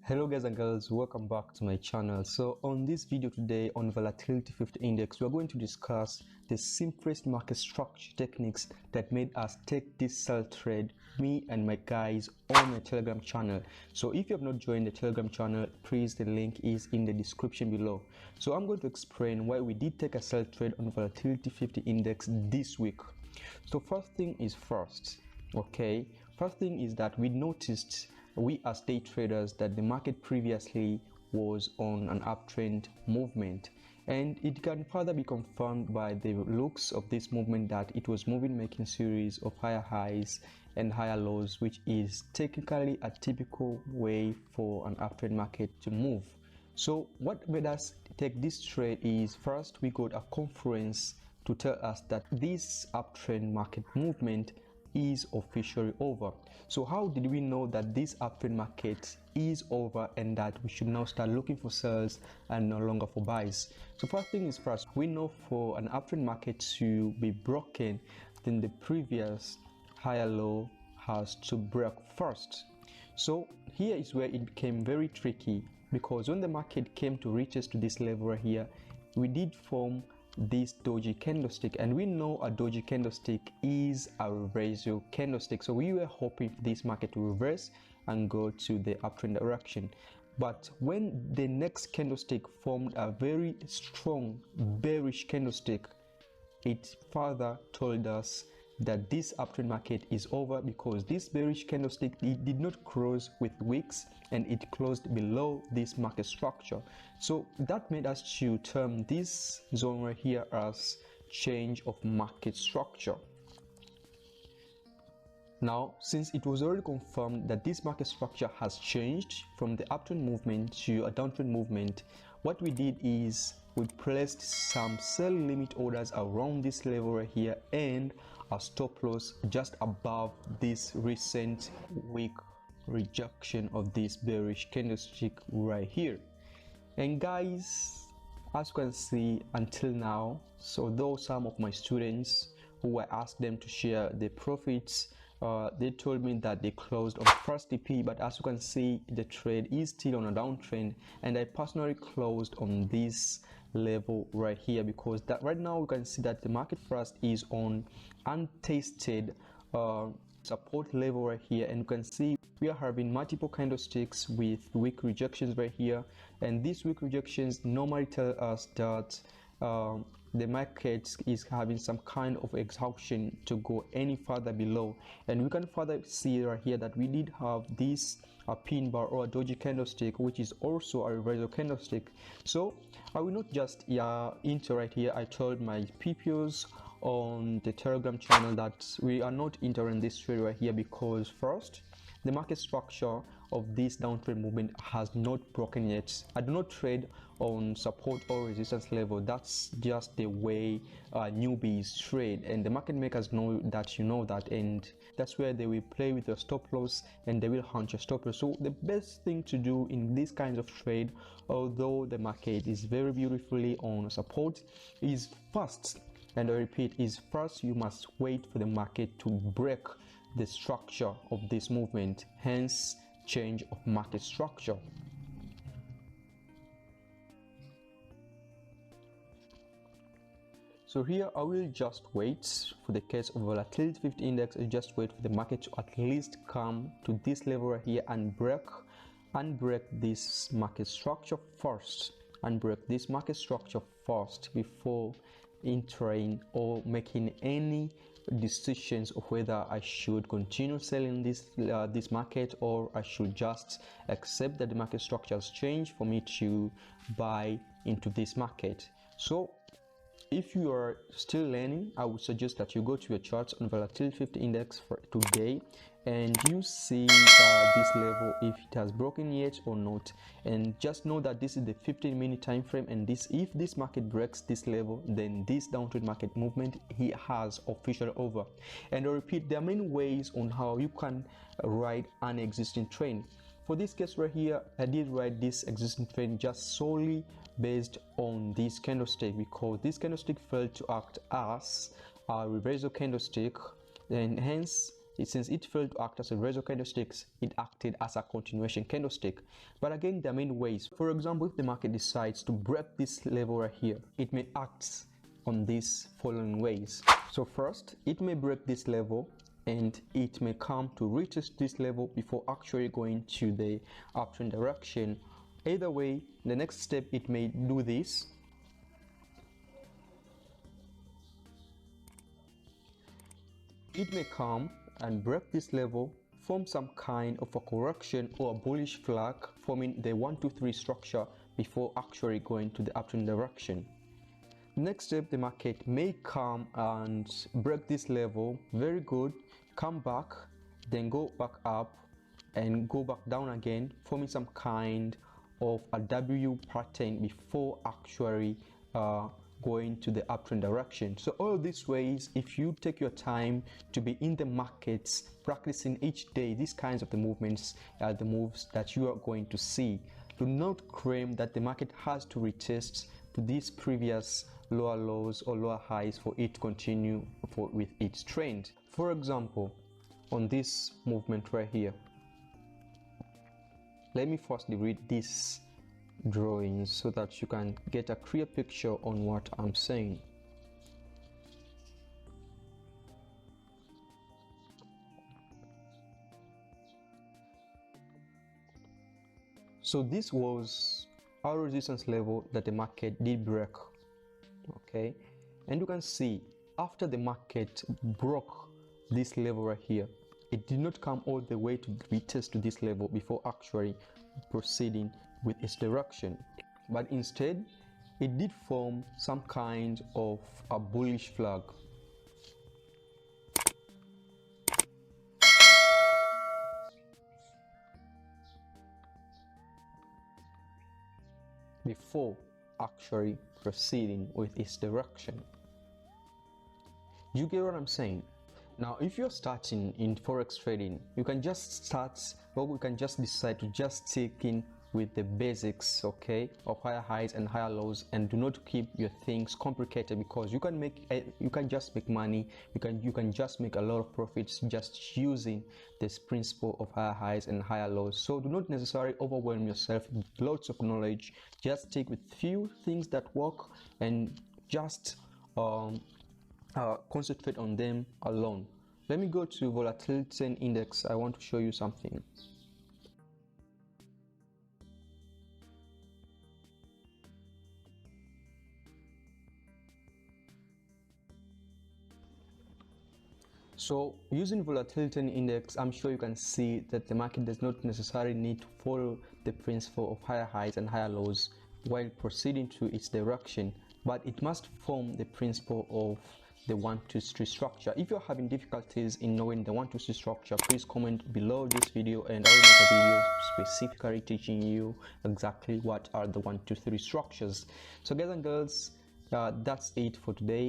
Hello guys and girls, welcome back to my channel. So on this video today on volatility 50 index, we are going to discuss the simplest market structure techniques that made us take this sell trade, me and my guys, on my Telegram channel. So if you have not joined the Telegram channel, please, the link is in the description below. So I'm going to explain why we did take a sell trade on volatility 50 index this week. So first thing is first that we noticed, we as day traders, that the market previously was on an uptrend movement, and it can further be confirmed by the looks of this movement that it was moving, making series of higher highs and higher lows, which is technically a typical way for an uptrend market to move. So what made us take this trade is, first, we got a conference to tell us that this uptrend market movement is officially over. So how did we know that this uptrend market is over and that we should now start looking for sells and no longer for buys? So first thing is first, we know for an uptrend market to be broken, then the previous higher low has to break first. So here is where it became very tricky, because when the market came to reaches to this level right here, we did form this doji candlestick, and we know a doji candlestick is a reversal candlestick. So we were hoping for this market to reverse and go to the uptrend direction. But when the next candlestick formed a very strong bearish candlestick, it further told us that this uptrend market is over, because this bearish candlestick, it did not close with wicks and it closed below this market structure. So that made us to term this zone right here as change of market structure. Now, since it was already confirmed that this market structure has changed from the uptrend movement to a downtrend movement, what we did is we placed some sell limit orders around this level right here and a stop loss just above this recent weak rejection of this bearish candlestick right here. And guys, as you can see until now, so though some of my students who I asked them to share the profits, they told me that they closed on first TP, but as you can see, the trade is still on a downtrend, and I personally closed on this level right here, because that right now we can see that the market first is on untested support level right here, and you can see we are having multiple candlesticks with weak rejections right here, and these weak rejections normally tell us that the market is having some kind of exhaustion to go any further below. And we can further see right here that we did have this pin bar or a doji candlestick, which is also a reversal candlestick. So I will not just enter right here. I told my PPOs on the Telegram channel that we are not entering this trade right here, because first, the market structure of this downtrend movement has not broken yet. I do not trade on support or resistance level. That's just the way newbies trade, and the market makers know that, you know that, and that's where they will play with your stop loss and they will hunt your stop loss. So the best thing to do in these kinds of trade, although the market is very beautifully on support, is first, and I repeat, is first you must wait for the market to break the structure of this movement, hence change of market structure. So here I will just wait for the case of volatility 50 index. I just wait for the market to at least come to this level right here and break this market structure first, before entering or making any decisions of whether I should continue selling this market, or I should just accept that the market structure has changed for me to buy into this market. So if you are still learning, I would suggest that you go to your charts on volatility 50 index for today, and you see this level, if it has broken yet or not, and just know that this is the 15-minute time frame, and if this market breaks this level, then this downtrend market movement has officially over. And I repeat, there are many ways on how you can ride an existing trend. For this case right here, I did ride this existing trend just solely based on this candlestick, because this candlestick failed to act as a reversal candlestick, and hence since it failed to act as a razor candlesticks, it acted as a continuation candlestick. But again, there are many ways. For example, if the market decides to break this level right here, it may act on these following ways. So first, it may break this level and it may come to retest this level before actually going to the uptrend direction. Either way, the next step, it may do this. It may come and break this level, form some kind of a correction or a bullish flag, forming the 1 2 3 structure before actually going to the uptrend direction. Next step, the market may come and break this level, very good, come back, then go back up and go back down again, forming some kind of a W pattern before actually going to the uptrend direction. So all these ways, if you take your time to be in the markets, practicing each day, these kinds of the movements are the moves that you are going to see. Do not claim that the market has to retest to these previous lower lows or lower highs for it to continue with its trend. For example, on this movement right here, let me firstly read this drawings so that you can get a clear picture on what I'm saying. So this was our resistance level that the market did break, okay, and you can see after the market broke this level right here, it did not come all the way to retest to this level before actually proceeding with its direction, but instead it did form some kind of a bullish flag. Before actually proceeding with its direction. You get what I'm saying? Now, if you're starting in Forex trading, you can just start, or we can just decide to just take in with the basics, okay, of higher highs and higher lows, and do not keep your things complicated, because you can just make money, you can just make a lot of profits just using this principle of higher highs and higher lows. So do not necessarily overwhelm yourself with lots of knowledge. Just take with few things that work and just concentrate on them alone. Let me go to volatility index. I want to show you something. So using volatility index, I'm sure you can see that the market does not necessarily need to follow the principle of higher highs and higher lows while proceeding to its direction, but it must form the principle of the 1 2 3 structure. If you're having difficulties in knowing the 1 2 3 structure, please comment below this video and I will make a video specifically teaching you exactly what are the 1 2 3 structures. So guys and girls, that's it for today.